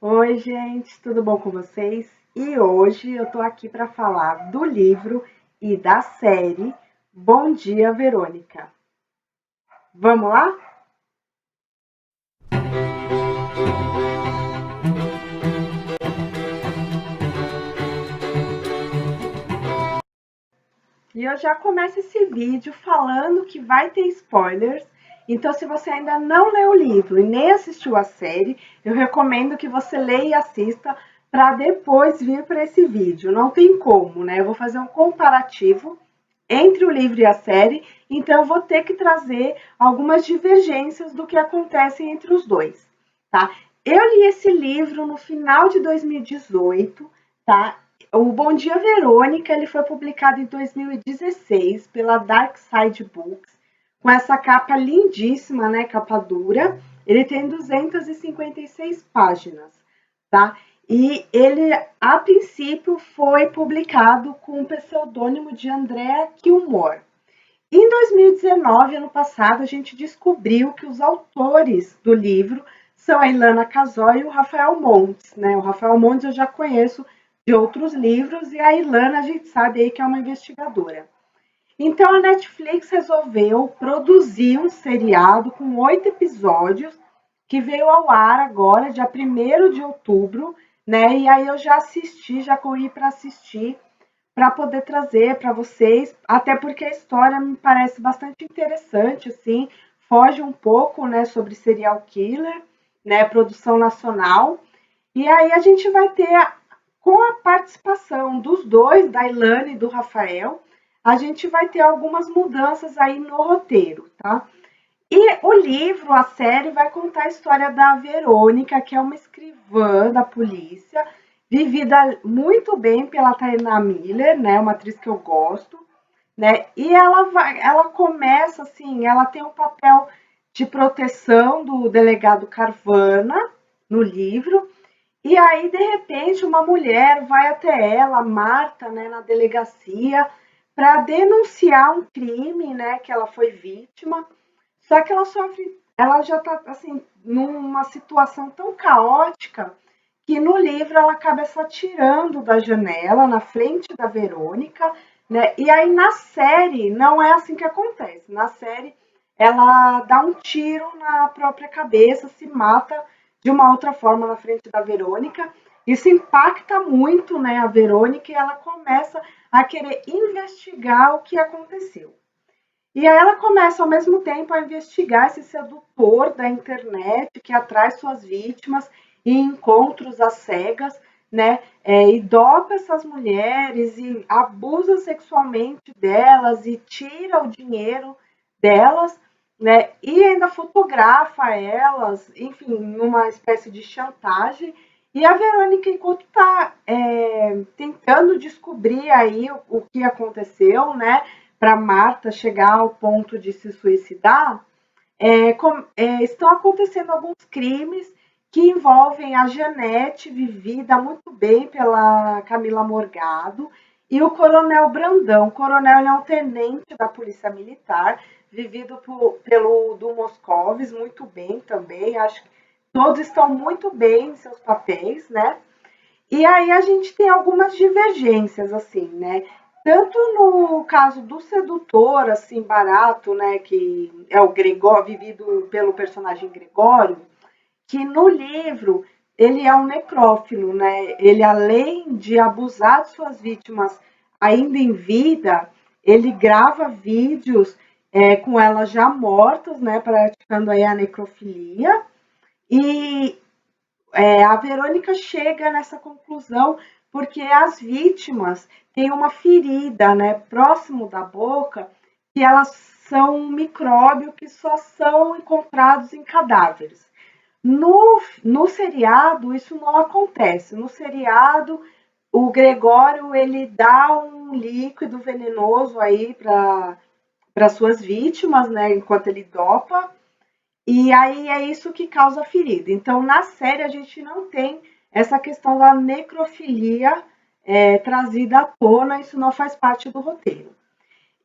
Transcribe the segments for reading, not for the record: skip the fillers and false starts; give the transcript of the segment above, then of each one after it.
Oi, gente, tudo bom com vocês? E hoje eu tô aqui para falar do livro e da série Bom Dia, Verônica. Vamos lá? E eu já começo esse vídeo falando que vai ter spoilers. Então, se você ainda não leu o livro e nem assistiu a série, eu recomendo que você leia e assista para depois vir para esse vídeo. Não tem como, né? Eu vou fazer um comparativo entre o livro e a série, então eu vou ter que trazer algumas divergências do que acontece entre os dois, tá? Eu li esse livro no final de 2018, tá? O Bom Dia Verônica, ele foi publicado em 2016 pela Dark Side Books, com essa capa lindíssima, né, capa dura. Ele tem 256 páginas, tá? E ele, a princípio, foi publicado com o pseudônimo de Andrea Kilmore. Em 2019, ano passado, a gente descobriu que os autores do livro são a Ilana Casoy e o Rafael Montes, né? O Rafael Montes eu já conheço de outros livros e a Ilana a gente sabe aí que é uma investigadora. Então a Netflix resolveu produzir um seriado com 8 episódios que veio ao ar agora, dia 1º de outubro, né? E aí eu já assisti, já corri para assistir, para poder trazer para vocês, até porque a história me parece bastante interessante, assim, foge um pouco, né, sobre serial killer, né, produção nacional. E aí a gente vai ter, com a participação dos dois, da Ilane e do Rafael, a gente vai ter algumas mudanças aí no roteiro, tá? E o livro, a série, vai contar a história da Verônica, que é uma escrivã da polícia, vivida muito bem pela Taina Miller, né? Uma atriz que eu gosto, né? E ela começa assim, ela tem um papel de proteção do delegado Carvana no livro, e aí, de repente, uma mulher vai até ela, Marta, né, na delegacia, para denunciar um crime, né, que ela foi vítima. Só que ela sofre, ela já está assim, numa situação tão caótica que no livro ela acaba se atirando da janela na frente da Verônica, né? E aí na série não é assim que acontece. Na série ela dá um tiro na própria cabeça, se mata de uma outra forma na frente da Verônica. Isso impacta muito, né, a Verônica e ela começa a querer investigar o que aconteceu. E aí ela começa ao mesmo tempo a investigar esse sedutor da internet que atrai suas vítimas em encontros às cegas, né? E dopa essas mulheres e abusa sexualmente delas e tira o dinheiro delas, né? E ainda fotografa elas, enfim, numa espécie de chantagem. E a Verônica, enquanto está tentando descobrir aí o que aconteceu, né? Para Marta chegar ao ponto de se suicidar, estão acontecendo alguns crimes que envolvem a Janete, vivida muito bem pela Camila Morgado, e o Coronel Brandão. O Coronel é um tenente da Polícia Militar, vivido pelo Du Moscovis, muito bem também. Acho que todos estão muito bem em seus papéis, né? E aí a gente tem algumas divergências, assim, né? Tanto no caso do sedutor, assim, barato, né, que é o Gregório, vivido pelo personagem Gregório, que no livro ele é um necrófilo, né? Ele, além de abusar de suas vítimas ainda em vida, ele grava vídeos com elas já mortas, né, praticando aí a necrofilia. E a Verônica chega nessa conclusão porque as vítimas têm uma ferida, né, próximo da boca, que elas são um micróbio que só são encontrados em cadáveres. No seriado, isso não acontece. No seriado, o Gregório ele dá um líquido venenoso aí para suas vítimas, né, enquanto ele dopa, e aí é isso que causa a ferida. Então, na série, a gente não tem essa questão da necrofilia trazida à tona, isso não faz parte do roteiro.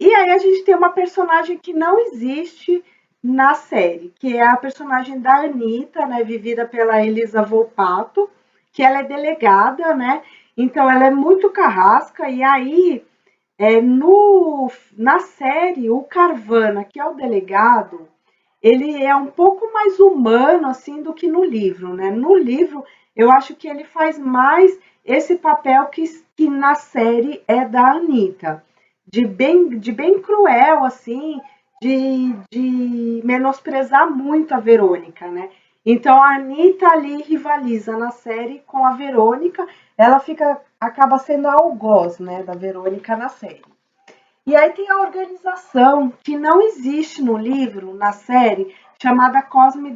E aí a gente tem uma personagem que não existe na série, que é a personagem da Anitta, né, vivida pela Elisa Volpato. que ela é delegada, né? Então ela é muito carrasca, e aí na série, o Carvana, que é o delegado, ele é um pouco mais humano assim do que no livro, né? No livro, eu acho que ele faz mais esse papel que na série é da Anitta, de bem cruel, assim, de menosprezar muito a Verônica, né? Então a Anitta ali rivaliza na série com a Verônica, ela acaba sendo a algoz, né, da Verônica na série. E aí tem a organização que não existe no livro, na série, chamada Cosme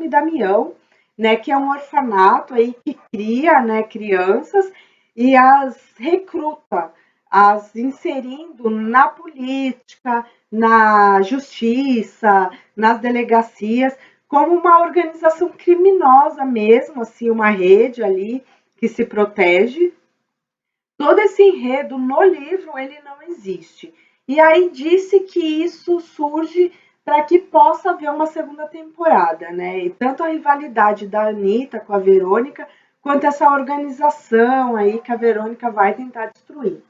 e Damião, né, que é um orfanato aí que cria, né, crianças e as recruta, as inserindo na política, na justiça, nas delegacias, como uma organização criminosa mesmo, assim, uma rede ali que se protege. Todo esse enredo no livro ele não existe. E aí disse que isso surge para que possa haver uma segunda temporada, né? E tanto a rivalidade da Anitta com a Verônica, quanto essa organização aí que a Verônica vai tentar destruir.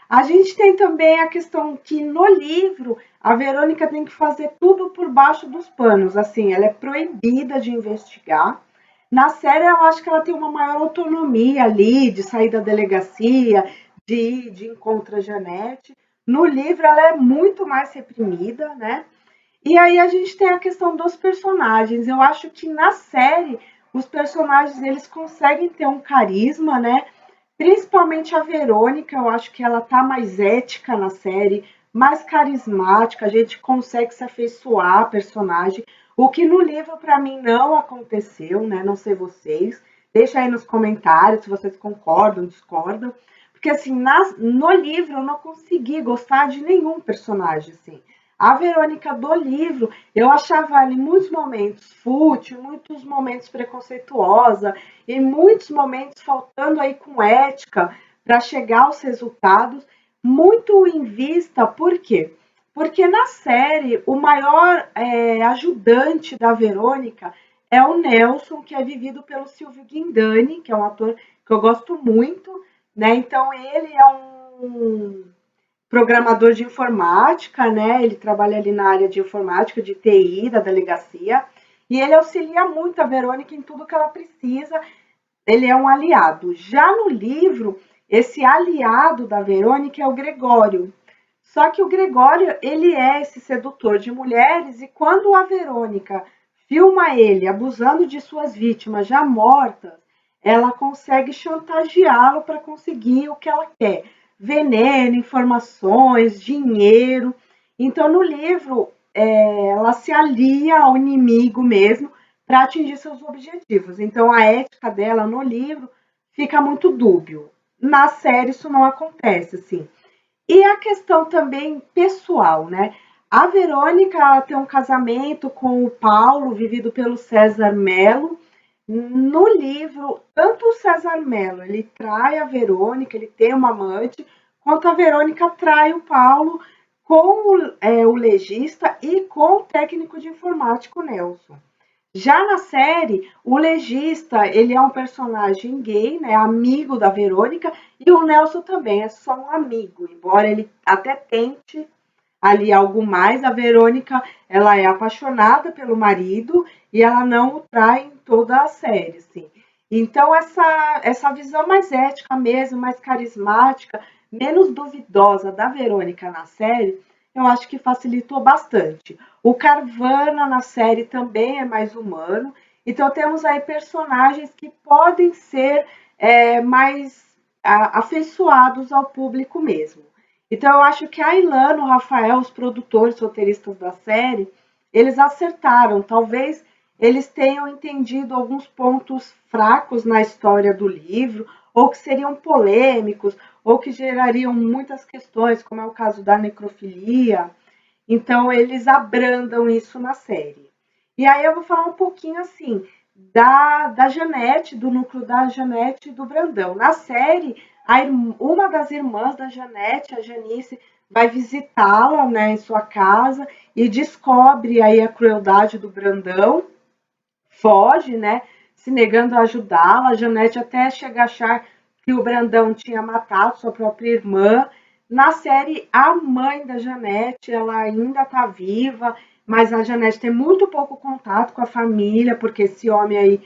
A gente tem também a questão que no livro a Verônica tem que fazer tudo por baixo dos panos, assim, ela é proibida de investigar. Na série, eu acho que ela tem uma maior autonomia ali, de sair da delegacia, de encontrar a Janete. No livro, ela é muito mais reprimida, né? E aí a gente tem a questão dos personagens. Eu acho que na série, os personagens, eles conseguem ter um carisma, né? Principalmente a Verônica, eu acho que ela tá mais ética na série, mais carismática, a gente consegue se afeiçoar a personagem, o que no livro para mim não aconteceu, né? Não sei vocês. Deixa aí nos comentários se vocês concordam, discordam. Porque assim, no livro eu não consegui gostar de nenhum personagem, assim. A Verônica do livro, eu achava ela em muitos momentos fútil, em muitos momentos preconceituosa, em muitos momentos faltando aí com ética para chegar aos resultados, muito em vista, por quê? Porque na série o maior ajudante da Verônica é o Nelson, que é vivido pelo Silvio Guindani, que é um ator que eu gosto muito, né? Então ele é um programador de informática, né? Ele trabalha ali na área de informática, de TI, da delegacia, e ele auxilia muito a Verônica em tudo que ela precisa. Ele é um aliado. Já no livro, esse aliado da Verônica é o Gregório. Só que o Gregório, ele é esse sedutor de mulheres, e quando a Verônica filma ele abusando de suas vítimas já mortas, ela consegue chantageá-lo para conseguir o que ela quer: veneno, informações, dinheiro. Então, no livro, ela se alia ao inimigo mesmo para atingir seus objetivos. Então, a ética dela no livro fica muito dúbio. Na série, isso não acontece, assim. E a questão também pessoal, né? A Verônica tem um casamento com o Paulo, vivido pelo César Melo. No livro, tanto o César Melo, ele trai a Verônica, ele tem uma amante, quanto a Verônica trai o Paulo com o legista e com o técnico de informática, o Nelson. Já na série, o legista, ele é um personagem gay, né, amigo da Verônica, e o Nelson também é só um amigo, embora ele até tente ali algo mais, a Verônica, ela é apaixonada pelo marido e ela não o trai em toda a série, assim. Então, essa visão mais ética mesmo, mais carismática, menos duvidosa da Verônica na série, eu acho que facilitou bastante. O Carvana na série também é mais humano, então temos aí personagens que podem ser mais afeiçoados ao público mesmo. Então eu acho que a Ilana, o Rafael, os produtores, roteiristas da série, eles acertaram. Talvez eles tenham entendido alguns pontos fracos na história do livro, ou que seriam polêmicos, ou que gerariam muitas questões, como é o caso da necrofilia. Então eles abrandam isso na série. E aí eu vou falar um pouquinho assim da Janete, do núcleo da Janete e do Brandão. Na série, uma das irmãs da Janete, a Janice, vai visitá-la, né, em sua casa e descobre aí a crueldade do Brandão, foge, né, se negando a ajudá-la. A Janete até chega a achar que o Brandão tinha matado sua própria irmã. Na série, a mãe da Janete, ela ainda está viva, mas a Janete tem muito pouco contato com a família, porque esse homem aí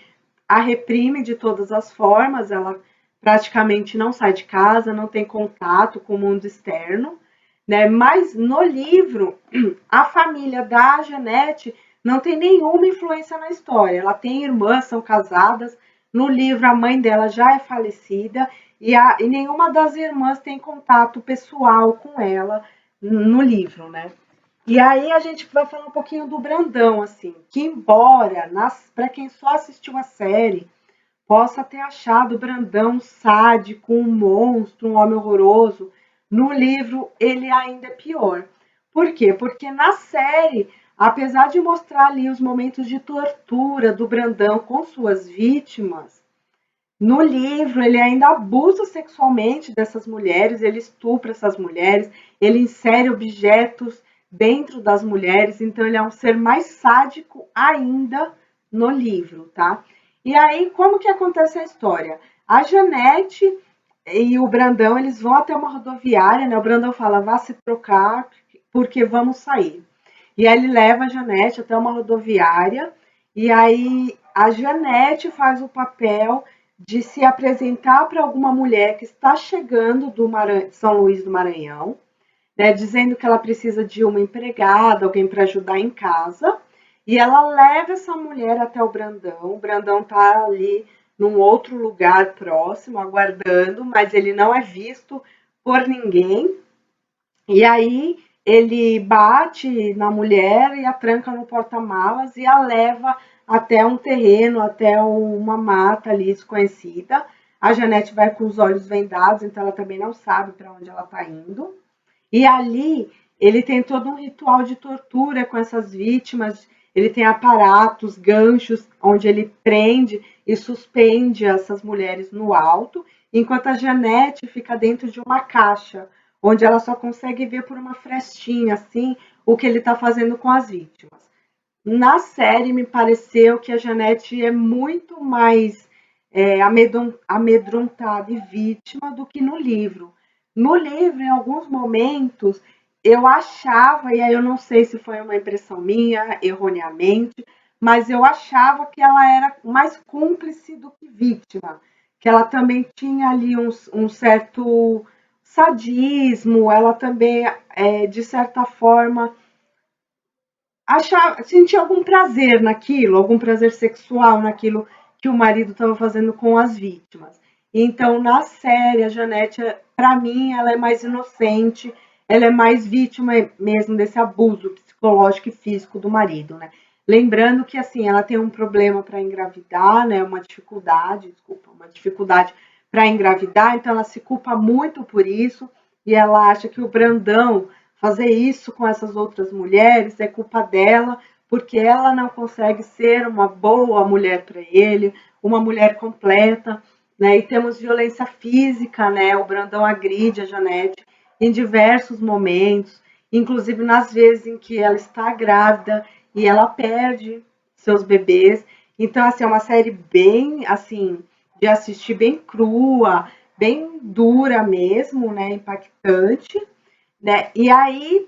a reprime de todas as formas, ela praticamente não sai de casa, não tem contato com o mundo externo, né? Mas no livro, a família da Janete não tem nenhuma influência na história. Ela tem irmãs, são casadas. No livro, a mãe dela já é falecida e nenhuma das irmãs tem contato pessoal com ela no livro, né? E aí a gente vai falar um pouquinho do Brandão, assim, que embora, para quem só assistiu a série, possa ter achado o Brandão sádico, um monstro, um homem horroroso, no livro ele ainda é pior. Por quê? Porque na série, apesar de mostrar ali os momentos de tortura do Brandão com suas vítimas, no livro ele ainda abusa sexualmente dessas mulheres, ele estupra essas mulheres, ele insere objetos dentro das mulheres, então ele é um ser mais sádico ainda no livro, tá? E aí, como que acontece a história? A Janete e o Brandão, eles vão até uma rodoviária, né? O Brandão fala, vá se trocar, porque vamos sair. E aí ele leva a Janete até uma rodoviária, e aí a Janete faz o papel de se apresentar para alguma mulher que está chegando do São Luís do Maranhão, né, dizendo que ela precisa de uma empregada, alguém para ajudar em casa, e ela leva essa mulher até o Brandão está ali num outro lugar próximo, aguardando, mas ele não é visto por ninguém, e aí ele bate na mulher e a tranca no porta-malas e a leva até um terreno, até uma mata ali desconhecida. A Janete vai com os olhos vendados, então ela também não sabe para onde ela está indo. E ali ele tem todo um ritual de tortura com essas vítimas. Ele tem aparatos, ganchos, onde ele prende e suspende essas mulheres no alto, enquanto a Janete fica dentro de uma caixa, onde ela só consegue ver por uma frestinha, assim, o que ele está fazendo com as vítimas. Na série, me pareceu que a Janete é muito mais amedrontada e vítima do que no livro. No livro, em alguns momentos, eu achava, e aí eu não sei se foi uma impressão minha, erroneamente, mas eu achava que ela era mais cúmplice do que vítima, que ela também tinha ali um certo sadismo, ela também, de certa forma, sentia algum prazer naquilo, algum prazer sexual naquilo que o marido estava fazendo com as vítimas. Então, na série, a Janete, para mim, ela é mais inocente, ela é mais vítima mesmo desse abuso psicológico e físico do marido, né? Lembrando que, assim, ela tem um problema para engravidar, né? Uma dificuldade para engravidar, então ela se culpa muito por isso e ela acha que o Brandão fazer isso com essas outras mulheres é culpa dela, porque ela não consegue ser uma boa mulher para ele, uma mulher completa, né? E temos violência física, né? O Brandão agride a Janete em diversos momentos, inclusive nas vezes em que ela está grávida e ela perde seus bebês. Então, assim, é uma série bem, assim, de assistir bem crua, bem dura mesmo, né? Impactante, né? E aí,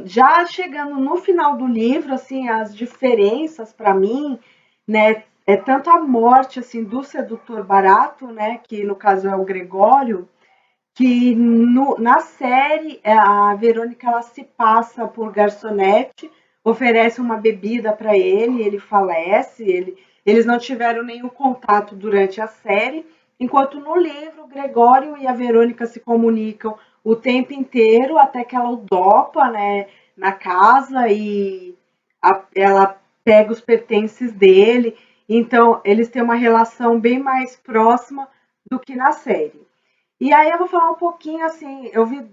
já chegando no final do livro, assim, as diferenças para mim, né, é tanto a morte assim do sedutor barato, né, que no caso é o Gregório, que na série a Verônica ela se passa por garçonete, oferece uma bebida para ele falece, eles não tiveram nenhum contato durante a série, enquanto no livro o Gregório e a Verônica se comunicam o tempo inteiro até que ela o dopa, né, na casa e ela pega os pertences dele, então eles têm uma relação bem mais próxima do que na série. E aí eu vou falar um pouquinho assim, eu vi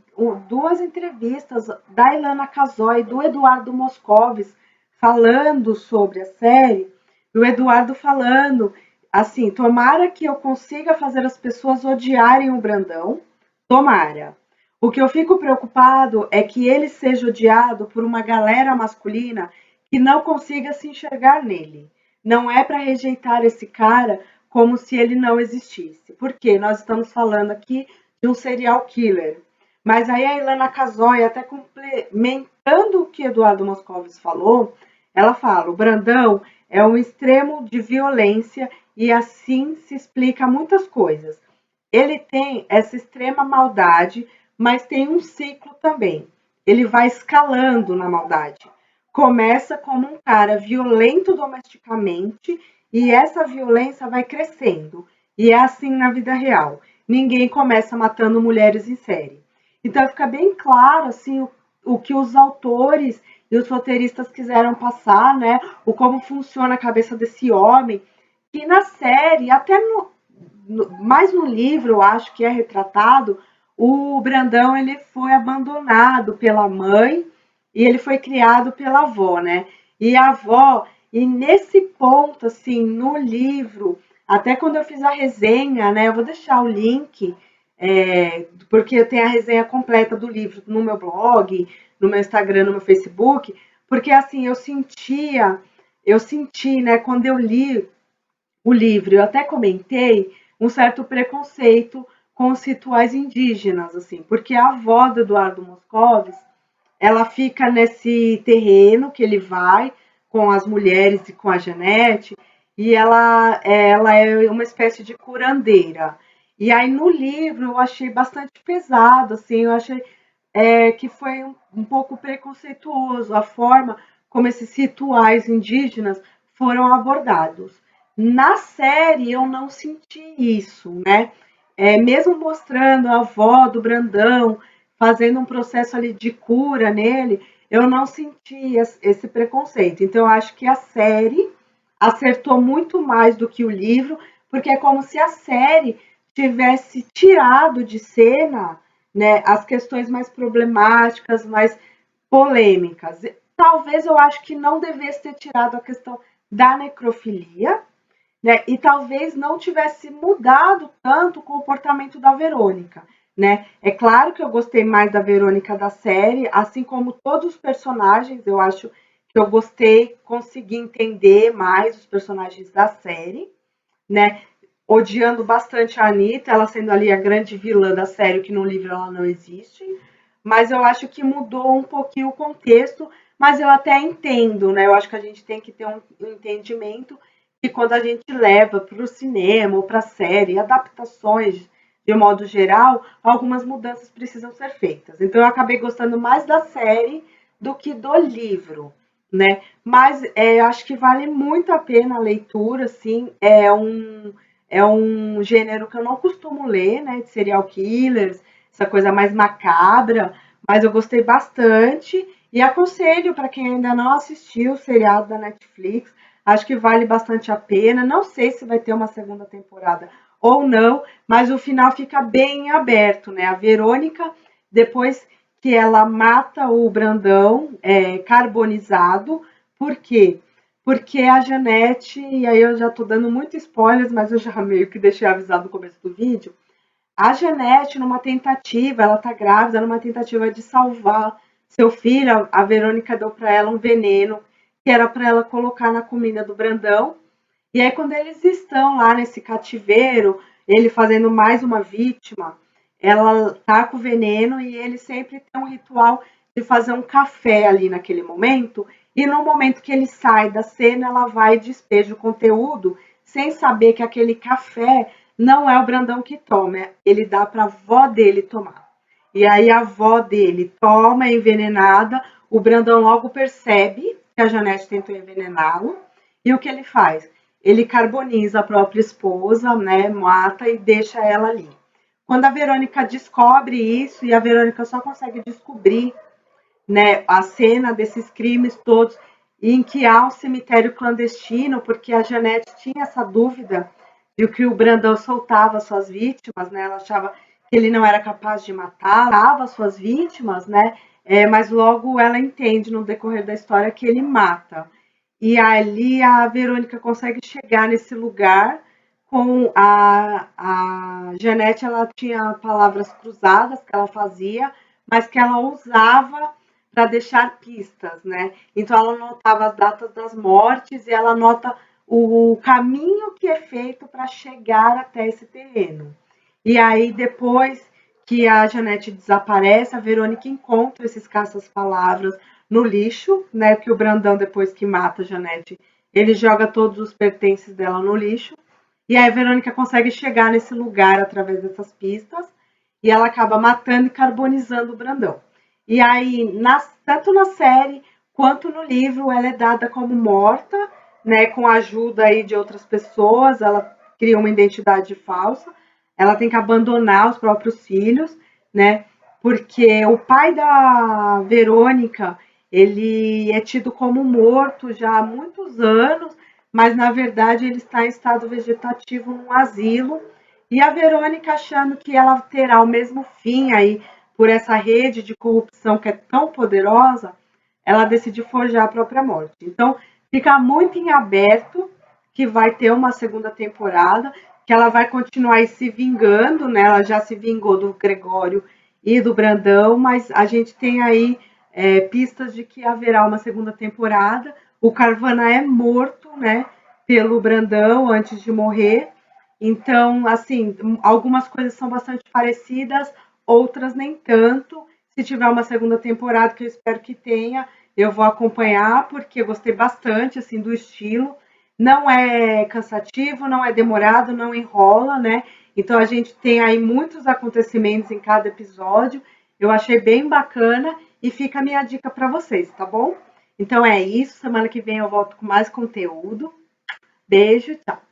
duas entrevistas da Ilana Casoy e do Eduardo Moscovis falando sobre a série, e o Eduardo falando assim, tomara que eu consiga fazer as pessoas odiarem o Brandão, tomara. O que eu fico preocupado é que ele seja odiado por uma galera masculina que não consiga se enxergar nele. não é para rejeitar esse cara como se ele não existisse. Porque nós estamos falando aqui de um serial killer. Mas aí a Ilana Casoy, até complementando o que Eduardo Moscovis falou, ela fala: o Brandão é um extremo de violência e assim se explica muitas coisas. Ele tem essa extrema maldade, mas tem um ciclo também. Ele vai escalando na maldade. Começa como um cara violento domesticamente e essa violência vai crescendo. E é assim na vida real. Ninguém começa matando mulheres em série. Então fica bem claro assim o que os autores e os roteiristas quiseram passar, né? O como funciona a cabeça desse homem, que na série, até mais no livro, eu acho que é retratado, o Brandão ele foi abandonado pela mãe e ele foi criado pela avó, né? E a avó, e nesse ponto, assim, no livro, até quando eu fiz a resenha, né? Eu vou deixar o link, porque eu tenho a resenha completa do livro no meu blog, no meu Instagram, no meu Facebook, porque assim, eu senti, né, quando eu li o livro, eu até comentei um certo preconceito com os rituais indígenas, assim, porque a avó do Eduardo Moscovis, ela fica nesse terreno que ele vai com as mulheres e com a Janete, e ela é uma espécie de curandeira. E aí no livro eu achei bastante pesado, assim, eu achei que foi um pouco preconceituoso a forma como esses rituais indígenas foram abordados. Na série eu não senti isso, né? Mesmo mostrando a avó do Brandão fazendo um processo ali de cura nele, eu não senti esse preconceito. Então eu acho que a série acertou muito mais do que o livro, porque é como se a série tivesse tirado de cena, né, as questões mais problemáticas, mais polêmicas. Talvez eu acho que não devesse ter tirado a questão da necrofilia, né? E talvez não tivesse mudado tanto o comportamento da Verônica, né? É claro que eu gostei mais da Verônica da série, assim como todos os personagens, eu acho que eu gostei, consegui entender mais os personagens da série, né? Odiando bastante a Anitta, ela sendo ali a grande vilã da série, que no livro ela não existe. Mas eu acho que mudou um pouquinho o contexto, mas eu até entendo, né? Eu acho que a gente tem que ter um entendimento que quando a gente leva para o cinema ou para a série, adaptações de modo geral, algumas mudanças precisam ser feitas. Então eu acabei gostando mais da série do que do livro, né? Mas acho que vale muito a pena a leitura, assim, é um gênero que eu não costumo ler, né, de serial killers, essa coisa mais macabra, mas eu gostei bastante e aconselho para quem ainda não assistiu o seriado da Netflix, acho que vale bastante a pena. Não sei se vai ter uma segunda temporada ou não, mas o final fica bem aberto, né? A Verônica, depois que ela mata o Brandão carbonizado, por quê? Porque a Janete, e aí eu já tô dando muito spoilers, mas eu já meio que deixei avisado no começo do vídeo, a Janete, numa tentativa, ela tá grávida, numa tentativa de salvar seu filho, a Verônica deu para ela um veneno que era para ela colocar na comida do Brandão. E aí, quando eles estão lá nesse cativeiro, ele fazendo mais uma vítima, ela tá com o veneno e ele sempre tem um ritual de fazer um café ali naquele momento. E no momento que ele sai da cena, ela vai e despeja o conteúdo, sem saber que aquele café não é o Brandão que toma, ele dá para a avó dele tomar. E aí a avó dele toma, é envenenada, o Brandão logo percebe que a Janete tentou envenená-lo, e o que ele faz? Ele carboniza a própria esposa, né, mata e deixa ela ali. Quando a Verônica descobre isso, e a Verônica só consegue descobrir, né, a cena desses crimes todos, em que há um cemitério clandestino, porque a Janete tinha essa dúvida de que o Brandão soltava suas vítimas, né? Ela achava que ele não era capaz de matar, matava suas vítimas, né? Mas logo ela entende no decorrer da história que ele mata. E ali a Verônica consegue chegar nesse lugar com a Janete, ela tinha palavras cruzadas que ela fazia, mas que ela usava para deixar pistas, né? Então ela anotava as datas das mortes e ela anota o caminho que é feito para chegar até esse terreno. E aí, depois que a Janete desaparece, a Verônica encontra esses caças-palavras no lixo, né? Que o Brandão, depois que mata a Janete, ele joga todos os pertences dela no lixo. E aí a Verônica consegue chegar nesse lugar através dessas pistas e ela acaba matando e carbonizando o Brandão. E aí, tanto na série quanto no livro, ela é dada como morta, né, com a ajuda aí de outras pessoas, ela cria uma identidade falsa, ela tem que abandonar os próprios filhos, né, porque o pai da Verônica, ele é tido como morto já há muitos anos, mas na verdade ele está em estado vegetativo num asilo, e a Verônica achando que ela terá o mesmo fim aí por essa rede de corrupção que é tão poderosa, ela decide forjar a própria morte. Então, fica muito em aberto que vai ter uma segunda temporada, que ela vai continuar se vingando, né? Ela já se vingou do Gregório e do Brandão, mas a gente tem aí pistas de que haverá uma segunda temporada. O Carvana é morto, né? Pelo Brandão antes de morrer. Então, assim, algumas coisas são bastante parecidas, outras nem tanto. Se tiver uma segunda temporada, que eu espero que tenha, eu vou acompanhar, porque eu gostei bastante, assim, do estilo. Não é cansativo, não é demorado, não enrola, né? Então a gente tem aí muitos acontecimentos em cada episódio. Eu achei bem bacana e fica a minha dica para vocês, tá bom? Então é isso. Semana que vem eu volto com mais conteúdo. Beijo, tchau.